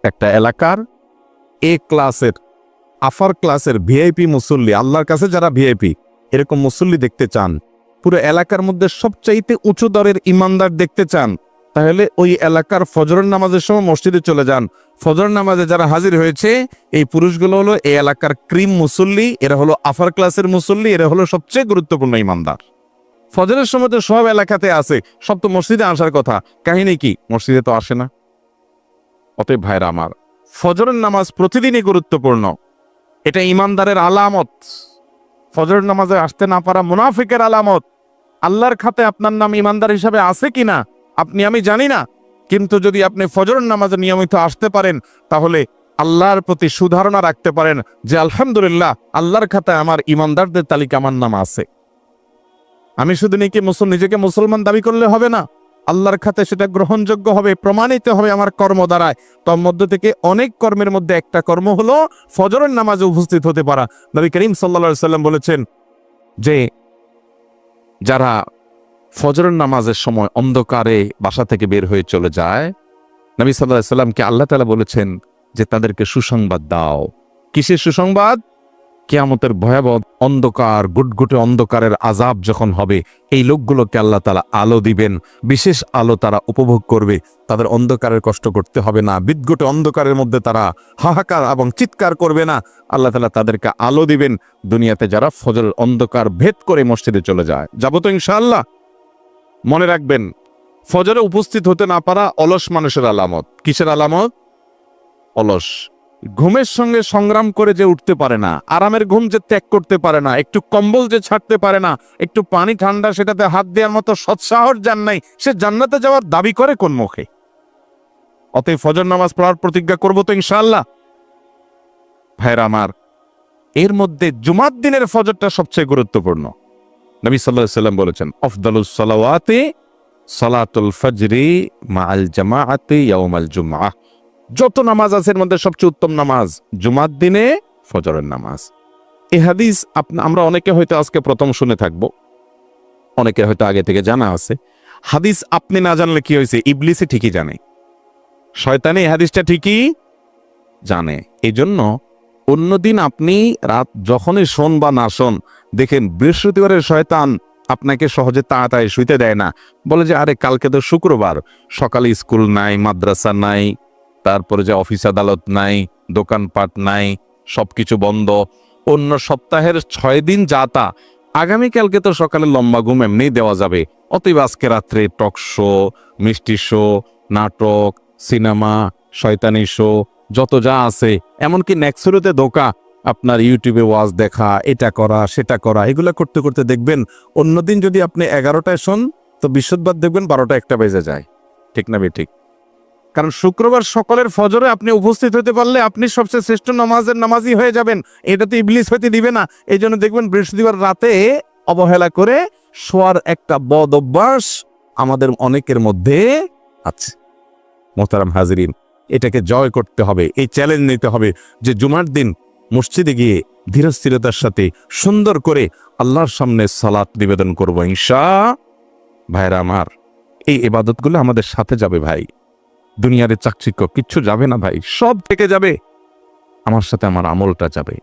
একটা এলাকার এ ক্লাসের আফার ক্লাসের ভিআইপি মুসল্লি, আল্লাহর কাছে যারা ভিআইপি এরকম মুসল্লি দেখতে চান, পুরো এলাকার মধ্যে সবচাইতে উঁচু দরের ইমানদার দেখতে চান, তাহলে ওই এলাকার ফজরের নামাজের সময় মসজিদে চলে যান। ফজর নামাজে যারা হাজির হয়েছে এই পুরুষগুলো হলো এই এলাকার ক্রিম মুসল্লি, এরা হলো আফার ক্লাসের মুসল্লি, এরা হলো সবচেয়ে গুরুত্বপূর্ণ ইমানদার। ফজরের সময় তো সব এলাকাতে আছে, সব তো মসজিদে আসার কথা, কাহিনী কি? মসজিদে তো আসে না। অতএব ভাইরা আমার, ফজরের নামাজ প্রতিদিনই গুরুত্বপূর্ণ, এটা ইমানদারের আলামত। ফজরের নামাজে আসতে না পারা মুনাফিকের আলামত। আল্লাহর খাতে আপনার নাম ইমানদার হিসাবে আছে কিনা আপনি আমি জানি না, কিন্তু যদি আপনি ফজরের নামাজে নিয়মিত আসতে পারেন তাহলে আল্লাহর প্রতি সুধারণা রাখতে পারেন যে আলহামদুলিল্লাহ, আল্লাহর খাতায় আমার ইমানদারদের তালিকা আমার নাম আছে। আমি শুধু নিজেকে মুসলমান দাবি করলে হবে না, আল্লাহর খাতে সেটা গ্রহণযোগ্য হবে, প্রমাণিত হবে আমার কর্ম দ্বারায়। তোর মধ্য থেকে অনেক কর্মের মধ্যে একটা কর্ম হলো ফজরের নামাজে উপস্থিত হতে পারা। নবী করিম সাল্লাল্লাহু আলাইহি সাল্লাম বলেছেন যে যারা ফজরের নামাজের সময় অন্ধকারে বাসা থেকে বের হয়ে চলে যায়, নবী সাল্লাল্লাহু আলাইহি সাল্লামকে আল্লাহ তাআলা বলেছেন যে তাদেরকে সুসংবাদ দাও। কিসের সুসংবাদ? কিয়ামতের ভয়াবহ অন্ধকার, গুটগুটে অন্ধকারের আযাব যখন হবে, এই লোকগুলোকে আল্লাহ তাআলা আলো দিবেন, বিশেষ আলো তারা উপভোগ করবে, তাদের অন্ধকারের কষ্ট করতে হবে না, বিদঘুটে অন্ধকারের মধ্যে তারা হাহাকার এবং চিৎকার করবে না। আল্লাহ তাআলা তাদেরকে আলো দিবেন। দুনিয়াতে যারা ফজরের অন্ধকার ভেদ করে মসজিদে চলে যায়, যাব তো ইনশাআল্লাহ। মনে রাখবেন, ফজরে উপস্থিত হতে না পারা অলস মানুষের আলামত। কিসের আলামত? অলস। ঘুমের সঙ্গে সংগ্রাম করে যে উঠতে পারে না, আরামের ঘুম যে ত্যাগ করতে পারে না, একটু কম্বল যে ছাড়তে পারে না, একটু পানি ঠান্ডা সেটাতে হাত দেওয়ার মতো সৎসাহস যার নাই, সে জান্নাতে যাওয়ার দাবি করে কোন মুখে? অতএব ফজর নামাজ পড়ার প্রতিজ্ঞা করবো তো ইনশাআল্লাহ। ভাইরা আমার, এর মধ্যে জুমার দিনের ফজরটা সবচেয়ে গুরুত্বপূর্ণ। নবী সাল্লাল্লাহু আলাইহি সাল্লাম বলেছেন, আফদালুস সালাওয়াতি সালাতুল ফজরি মাআল জামাআতি ইয়াউমাল জুমআহ। যত নামাজ আছে এর মধ্যে সবচেয়ে উত্তম নামাজ জুমার দিনে ফজরের নামাজ। এই হাদিস আমরা অনেকে হয়তো আজকে প্রথম শুনে থাকবো, অনেকে হয়তো আগে থেকে জানা আছে। হাদিস আপনি না জানলে কি হয়েছে? ইবলিসে ঠিকই জানে, শয়তানে এই হাদিসটা ঠিকই জানে। এই জন্য অন্যদিন আপনি রাত যখনই শোন বা না শোন, দেখেন বৃহস্পতিবারের শয়তান আপনাকে সহজে তাড়াতাড়ি শুইতে দেয় না। বলে যে আরে কালকে তো শুক্রবার, সকালে স্কুল নাই, মাদ্রাসা নাই, তারপরে যে অফিস আদালত নাই, দোকানপাট নাই, সবকিছু বন্ধ, অন্য সপ্তাহের 6 দিন যাতা, আগামীকালকে তো সকালে লম্বা ঘুম এমনি দেওয়া যাবে, অতএব আজকে রাত্রে টক শো, মিষ্টি শো, নাটক, সিনেমা, শয়তানি শো, যত যা আছে, এমনকি নেক্সুরুতে ধোকা, আপনার ইউটিউবে ওয়াজ দেখা, এটা করা সেটা করা, এগুলো করতে করতে দেখবেন অন্যদিন যদি আপনি 11টায় শোন তো বৃহস্পতিবার দেখবেন 12টা 1টা বেজে যায়। ঠিক না বে ঠিক? কারণ শুক্রবার সকালের ফজরে আপনি উপস্থিত হতে পারলে আপনি সবচেয়ে শ্রেষ্ঠ নামাজি হয়ে যাবেন, এটা তো ইবলিস হইতে দিবে না। এই জন্য দেখবেন বৃহস্পতিবার রাতে অবহেলা করে শোয়ার একটা বদ অভ্যাস আমাদের অনেকের মধ্যে আছে। মোহতারাম হাজিরিন, এটাকে জয় করতে হবে, এই চ্যালেঞ্জ নিতে হবে যে জুমার দিন মসজিদে গিয়ে ধীরস্থিরতার সাথে সুন্দর করে আল্লাহর সামনে সালাত নিবেদন করবো ইনশাআল্লাহ। ভাইরা আমার, এই ইবাদতগুলো আমাদের সাথে যাবে ভাই, দুনিয়ার চাকচিক্য কিচ্ছু যাবে না ভাই, সব থেকে যাবে, আমার সাথে আমার আমলটা যাবে।